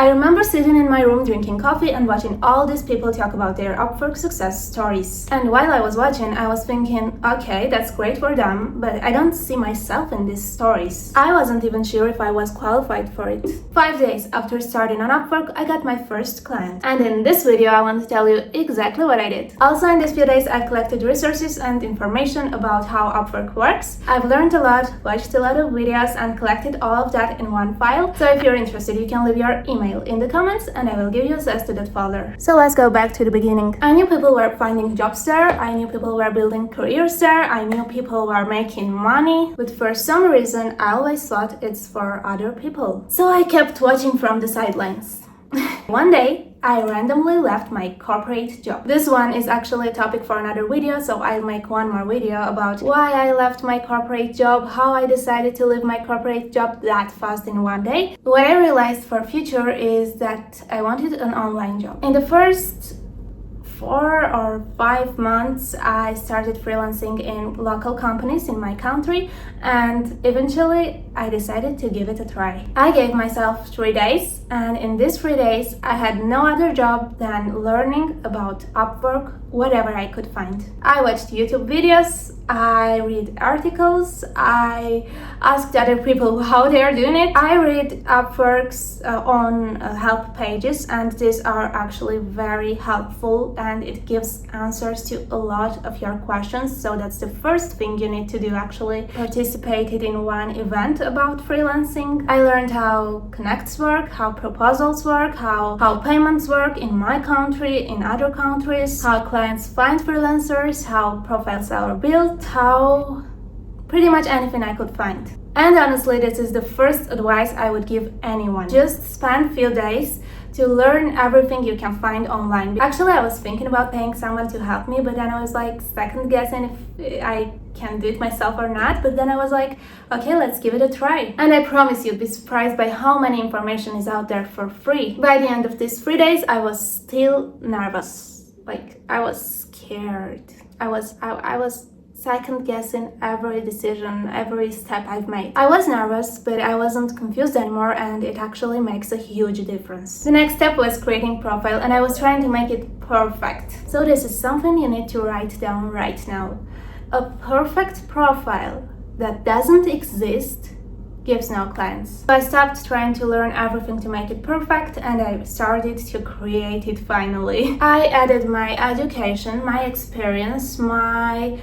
I remember sitting in my room drinking coffee and watching all these people talk about their Upwork success stories. And while I was watching, I was thinking, okay, that's great for them, but I don't see myself in these stories. I wasn't even sure if I was qualified for it. 5 days after starting on Upwork, I got my first client. And in this video, I want to tell you exactly what I did. Also, in these few days, I've collected resources and information about how Upwork works. I've learned a lot, watched a lot of videos, and collected all of that in one file. So if you're interested, you can leave your email in the comments and I will give you access to that folder. So let's go back to the beginning. I knew people were finding jobs there, I knew people were building careers there, I knew people were making money, but for some reason I always thought it's for other people. So I kept watching from the sidelines. One day, I randomly left my corporate job. This one is actually a topic for another video, so I'll make one more video about why I left my corporate job, how I decided to leave my corporate job that fast in one day. What I realized for future is that I wanted an online job. In the first 4 or 5 months, I started freelancing in local companies in my country, and eventually I decided to give it a try. I gave myself 3 days, and in these 3 days I had no other job than learning about Upwork, whatever I could find. I watched YouTube videos, I read articles, I asked other people how they are doing it. I read Upwork's own help pages, and these are actually very helpful and it gives answers to a lot of your questions. So that's the first thing you need to do, actually. Participated in one event about freelancing. I learned how connects work, how proposals work, how payments work in my country, in other countries, how clients find freelancers, how profiles are built, how pretty much anything I could find. And honestly, this is the first advice I would give anyone. Just spend few days to learn everything you can find online. Actually, I was thinking about paying someone to help me, but then I was like second guessing if I can do it myself or not. But then I was like, okay, let's give it a try. And I promise you'd be surprised by how many information is out there for free. By the end of these 3 days, I was still nervous. Like, I was scared. I was second guessing every decision, every step I've made. I was nervous, but I wasn't confused anymore, and it actually makes a huge difference. The next step was creating profile, and I was trying to make it perfect. So this is something you need to write down right now. A perfect profile that doesn't exist gives no clients. So I stopped trying to learn everything to make it perfect, and I started to create it finally. I added my education, my experience, my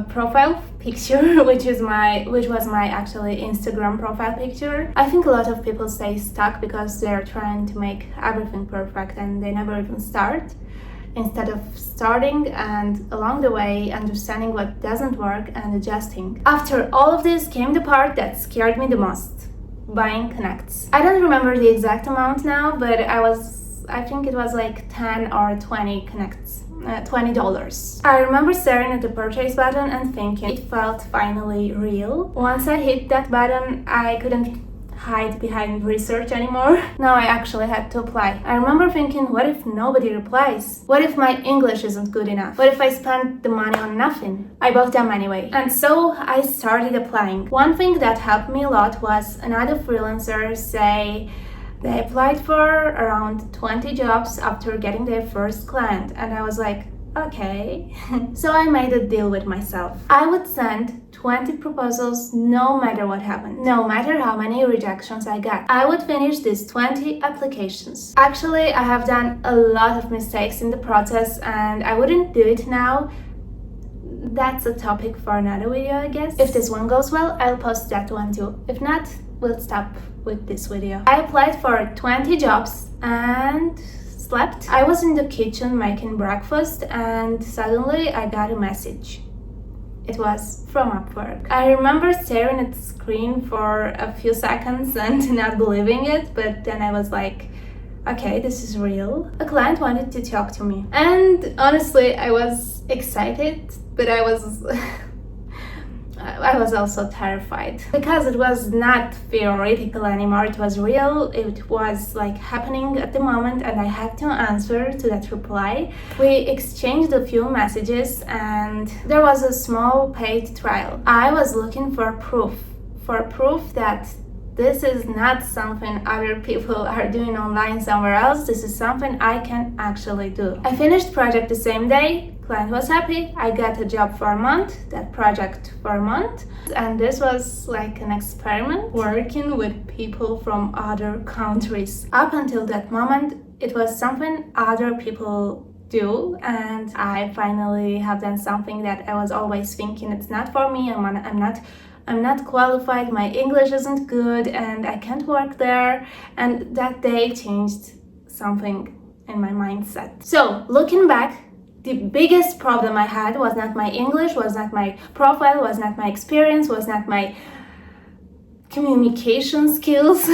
profile picture, which was my actually Instagram profile picture. I think a lot of people stay stuck because they're trying to make everything perfect and they never even start, instead of starting and along the way understanding what doesn't work and adjusting. After all of this came the part that scared me the most: buying connects. I don't remember the exact amount now, but I think it was like 10 or 20 connects. $20. I remember staring at the purchase button and thinking it felt finally real. Once I hit that button, I couldn't hide behind research anymore. Now I actually had to apply. I remember thinking, what if nobody replies? What if my English isn't good enough? What if I spent the money on nothing? I bought them anyway. And so I started applying. One thing that helped me a lot was another freelancer say they applied for around 20 jobs after getting their first client, and I was like, okay. So I made a deal with myself. I would send 20 proposals no matter what happened, no matter how many rejections I got. I would finish these 20 applications. Actually, I have done a lot of mistakes in the process and I wouldn't do it now. That's a topic for another video, I guess. If this one goes well, I'll post that one too. If not, we'll stop with this video. I applied for 20 jobs and slept. I was in the kitchen making breakfast and suddenly I got a message. It was from Upwork. I remember staring at the screen for a few seconds and not believing it, but then I was like, okay, this is real. A client wanted to talk to me. And honestly, I was excited, but I was also terrified because it was not theoretical anymore. It was real. It was like happening at the moment and I had to answer to that reply. We exchanged a few messages and there was a small paid trial. I was looking for proof that this is not something other people are doing online somewhere else. This is something I can actually do. I finished project the same day. Client was happy. I got a job for a month, that project for a month. And this was like an experiment, working with people from other countries. Up until that moment, it was something other people do, and I finally have done something that I was always thinking it's not for me. I'm not qualified, my English isn't good, and I can't work there. And that day changed something in my mindset. So looking back, the biggest problem I had was not my English, was not my profile, was not my experience, was not my communication skills.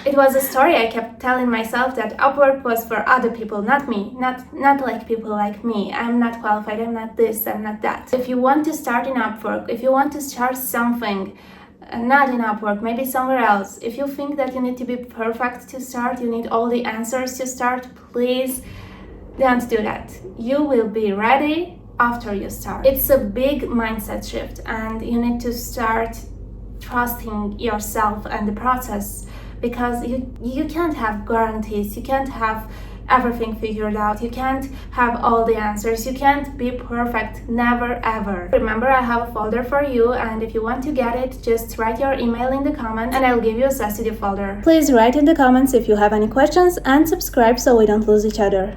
It was a story I kept telling myself that Upwork was for other people, not me, not like people like me. I'm not qualified, I'm not this, I'm not that. If you want to start in Upwork, if you want to start something, not in Upwork, maybe somewhere else, if you think that you need to be perfect to start, you need all the answers to start, please don't do that. You will be ready after you start. It's a big mindset shift, and you need to start trusting yourself and the process, because you can't have guarantees, you can't have everything figured out, you can't have all the answers, you can't be perfect, never ever. Remember, I have a folder for you, and if you want to get it, just write your email in the comments and I'll give you access to the folder. Please write in the comments if you have any questions and subscribe so we don't lose each other.